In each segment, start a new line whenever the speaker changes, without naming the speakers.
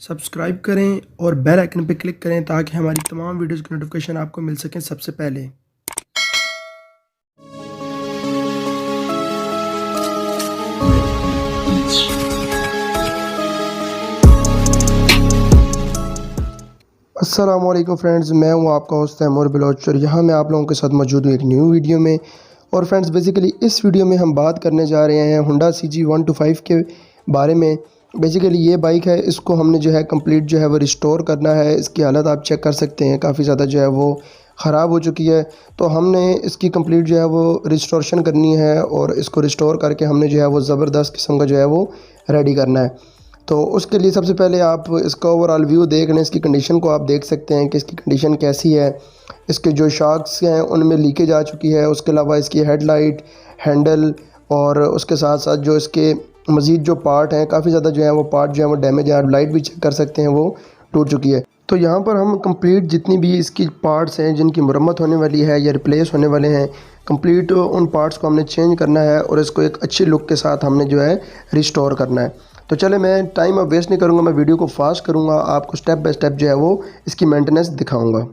Subscribe करें और bell icon पर क्लिक करें ताकि हमारी तमाम वीडियोज़ की नोटिफिकेशन आपको मिल सकें सबसे पहले। अस्सलाम वालेकुम फ्रेंड्स, मैं हूं आपका होस्ट तैमूर बलोच और यहाँ मैं आप लोगों के साथ मौजूद हूँ एक न्यू वीडियो में। और फ्रेंड्स बेसिकली इस वीडियो में हम बात करने जा रहे हैं होंडा CG125 के बारे में। बेसिकली ये बाइक है, इसको हमने जो है कंप्लीट जो है वो रिस्टोर करना है। इसकी हालत आप चेक कर सकते हैं, काफ़ी ज़्यादा जो है वो ख़राब हो चुकी है। तो हमने इसकी कंप्लीट जो है वो रिस्टोरेशन करनी है और इसको रिस्टोर करके हमने जो है वो ज़बरदस्त किस्म का जो है वो रेडी करना है। तो उसके लिए सबसे पहले आप इसका ओवरऑल व्यू देख लें। इसकी कंडीशन को आप देख सकते हैं कि इसकी कंडीशन कैसी है। इसके जो शॉक्स हैं उनमें लीकेज आ चुकी है। उसके अलावा इसकी हेडलाइट, हैंडल और उसके साथ साथ जो इसके मज़ीद जो पार्ट हैं, काफ़ी ज़्यादा जो है वो पार्ट जो है वो डैमेज है। आप लाइट भी चेक कर सकते हैं, वो टूट चुकी है। तो यहाँ पर हम कंप्लीट जितनी भी इसकी पार्ट्स हैं जिनकी मरम्मत होने वाली है या रिप्लेस होने वाले हैं, कंप्लीट उन पार्ट्स को हमने चेंज करना है और इसको एक अच्छी लुक के साथ हमने जो है रिस्टोर करना है। तो चले, मैं टाइम अब वेस्ट नहीं करूँगा, मैं वीडियो को फास्ट करूँगा, आपको स्टेप बाय स्टेप जो है वो इसकी मेंटेनेंस दिखाऊँगा।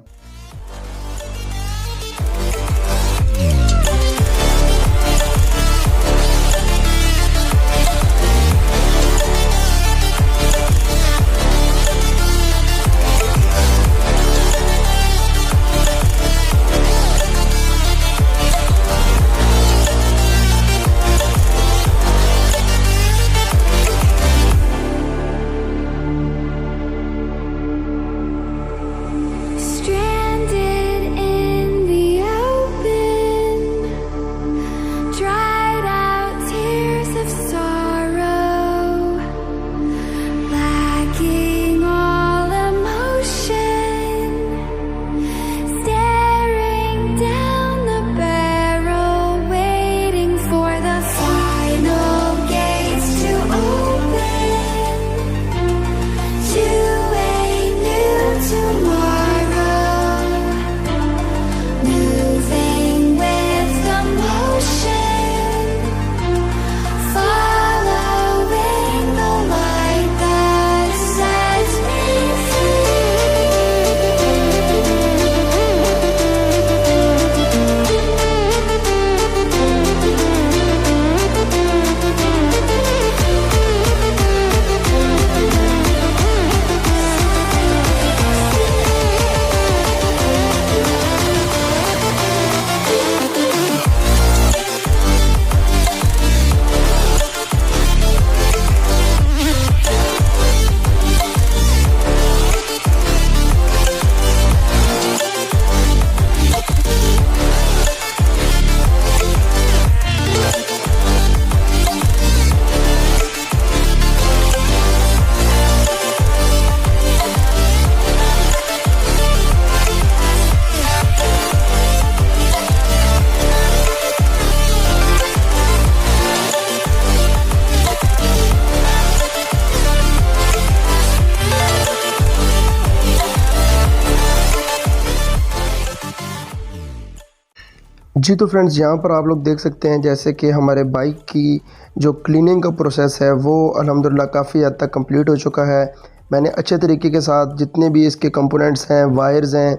जी तो फ्रेंड्स, यहाँ पर आप लोग देख सकते हैं जैसे कि हमारे बाइक की जो क्लीनिंग का प्रोसेस है वो अल्हम्दुलिल्लाह काफ़ी हद तक कंप्लीट हो चुका है। मैंने अच्छे तरीके के साथ जितने भी इसके कंपोनेंट्स हैं, वायर्स हैं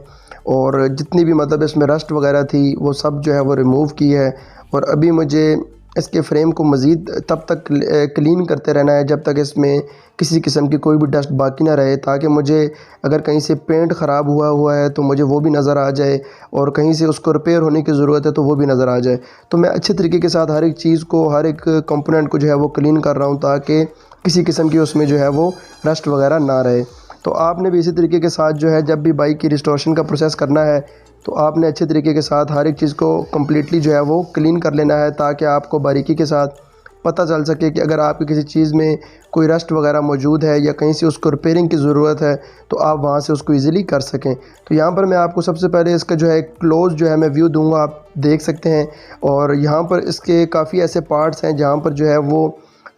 और जितनी भी मतलब इसमें रस्ट वगैरह थी वो सब जो है वो रिमूव की है। और अभी मुझे इसके फ्रेम को मज़ीद तब तक क्लीन करते रहना है जब तक इसमें किसी किस्म की कोई भी डस्ट बाकी ना रहे, ताकि मुझे अगर कहीं से पेंट ख़राब हुआ है तो मुझे वो भी नज़र आ जाए और कहीं से उसको रिपेयर होने की ज़रूरत है तो वो भी नज़र आ जाए। तो मैं अच्छे तरीके के साथ हर एक चीज़ को, हर एक कंपोनेंट को जो है वो क्लीन कर रहा हूँ ताकि किसी किस्म की उसमें जो है वो रस्ट वगैरह ना रहे। तो आपने भी इसी तरीके के साथ जो है जब भी बाइक की रिस्टोरेशन का प्रोसेस करना है तो आपने अच्छे तरीके के साथ हर एक चीज़ को कम्प्लीटली जो है वो क्लीन कर लेना है, ताकि आपको बारीकी के साथ पता चल सके कि अगर आपकी किसी चीज़ में कोई रस्ट वगैरह मौजूद है या कहीं से उसको रिपेयरिंग की ज़रूरत है तो आप वहाँ से उसको इजीली कर सकें। तो यहाँ पर मैं आपको सबसे पहले इसका जो है क्लोज जो है मैं व्यू दूंगा, आप देख सकते हैं। और यहाँ पर इसके काफ़ी ऐसे पार्ट्स हैं जहाँ पर जो है वो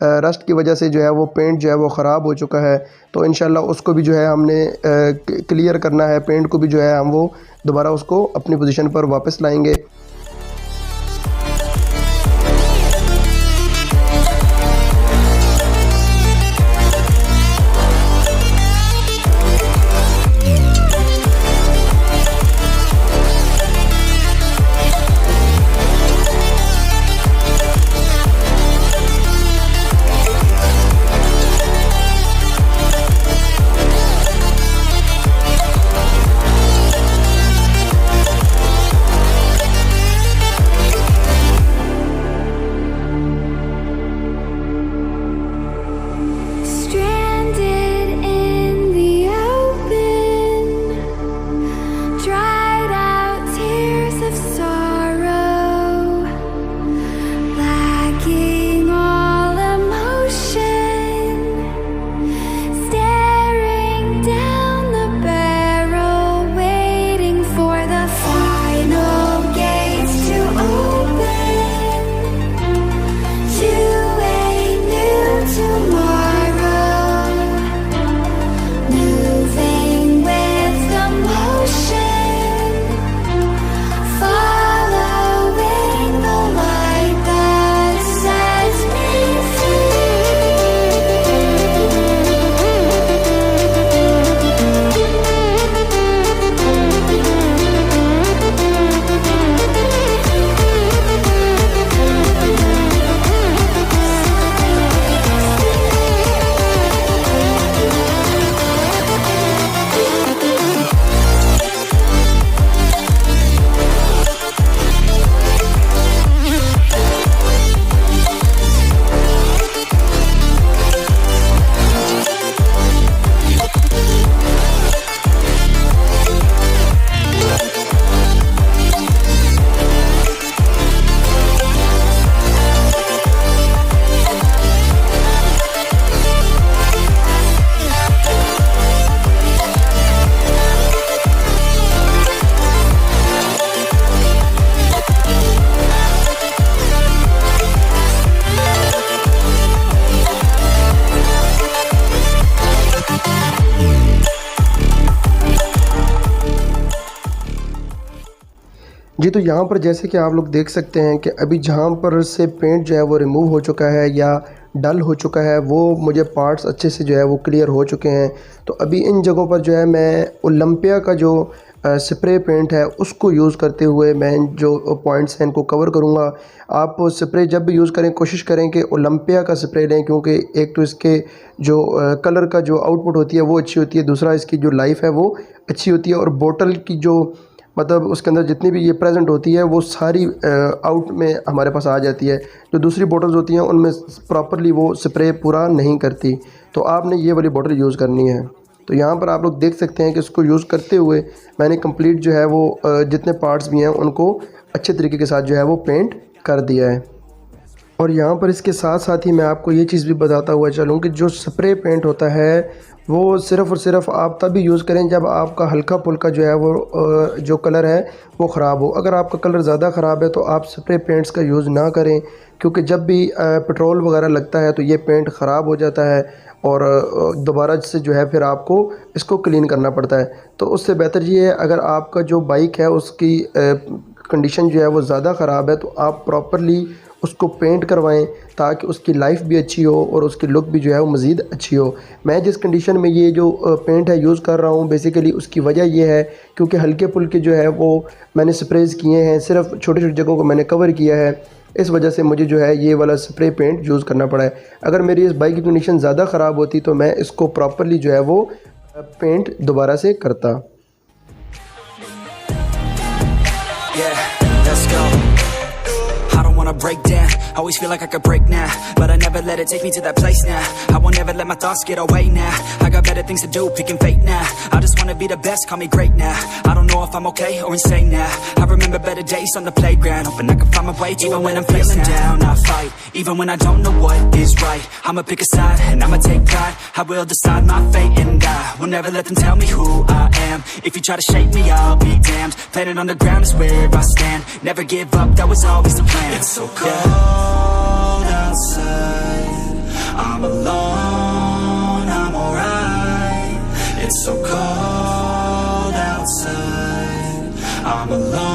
रस्ट की वजह से जो है वो पेंट जो है वो ख़राब हो चुका है। तो इंशाल्लाह उसको भी जो है हमने क्लियर करना है, पेंट को भी जो है हम वो दोबारा उसको अपनी पोजीशन पर वापस लाएंगे। जी, तो यहाँ पर जैसे कि आप लोग देख सकते हैं कि अभी जहाँ पर से पेंट जो है वो रिमूव हो चुका है या डल हो चुका है, वो मुझे पार्ट्स अच्छे से जो है वो क्लियर हो चुके हैं। तो अभी इन जगहों पर जो है मैं ओलंपिया का जो स्प्रे पेंट है उसको यूज़ करते हुए मैं जो पॉइंट्स हैं इनको कवर करूँगा। आप स्प्रे जब भी यूज़ करें कोशिश करें कि ओलंपिया का स्प्रे लें, क्योंकि एक तो इसके जो कलर का जो आउटपुट होती है वो अच्छी होती है, दूसरा इसकी जो लाइफ है वो अच्छी होती है, और बोतल की जो मतलब उसके अंदर जितनी भी ये प्रेजेंट होती है वो सारी आउट में हमारे पास आ जाती है। जो दूसरी बॉटल्स होती हैं उनमें प्रॉपरली वो स्प्रे पूरा नहीं करती, तो आपने ये वाली बॉटल यूज़ करनी है। तो यहाँ पर आप लोग देख सकते हैं कि इसको यूज़ करते हुए मैंने कंप्लीट जो है वो जितने पार्ट्स भी हैं उनको अच्छे तरीके के साथ जो है वो पेंट कर दिया है। और यहाँ पर इसके साथ साथ ही मैं आपको ये चीज़ भी बताता हुआ चलूँ कि जो स्प्रे पेंट होता है वो सिर्फ़ और सिर्फ आप तभी यूज़ करें जब आपका हल्का फुल्का जो है वो जो कलर है वो ख़राब हो। अगर आपका कलर ज़्यादा ख़राब है तो आप स्प्रे पेंट्स का यूज़ ना करें, क्योंकि जब भी पेट्रोल वगैरह लगता है तो ये पेंट ख़राब हो जाता है और दोबारा से जो है फिर आपको इसको क्लीन करना पड़ता है। तो उससे बेहतर ये है, अगर आपका जो बाइक है उसकी कंडीशन जो है वो ज़्यादा ख़राब है तो आप प्रॉपरली उसको पेंट करवाएं ताकि उसकी लाइफ भी अच्छी हो और उसकी लुक भी जो है वो मज़ीद अच्छी हो। मैं जिस कंडीशन में ये जो पेंट है यूज़ कर रहा हूँ बेसिकली उसकी वजह ये है क्योंकि हल्के फुल्के जो है वो मैंने स्प्रेज़ किए हैं, सिर्फ छोटी छोटी जगहों को मैंने कवर किया है, इस वजह से मुझे जो है ये वाला स्प्रे पेंट यूज़ करना पड़ा है। अगर मेरी इस बाइक की कंडीशन ज़्यादा ख़राब होती तो मैं इसको प्रॉपरली जो है वो पेंट दोबारा से करता।
Break down, always feel like I could break now, but I never let it take me to that place now. I won't ever let my thoughts get away now. I got better things to do, picking fate now. I just wanna be the best, call me great now. I don't know if I'm okay or insane now. I remember better days on the playground, hoping I can find my way even when I'm feeling down. I fight, even when I don't know what is right. I'ma pick a side, and I'ma take pride. I will decide my fate, and I will never let them tell me who I am. If you try to shake me, I'll be damned. Planet on the ground is where I stand. Never give up, that was always the plan. It's so cold outside, I'm alone, I'm alright. It's so cold outside, I'm alone.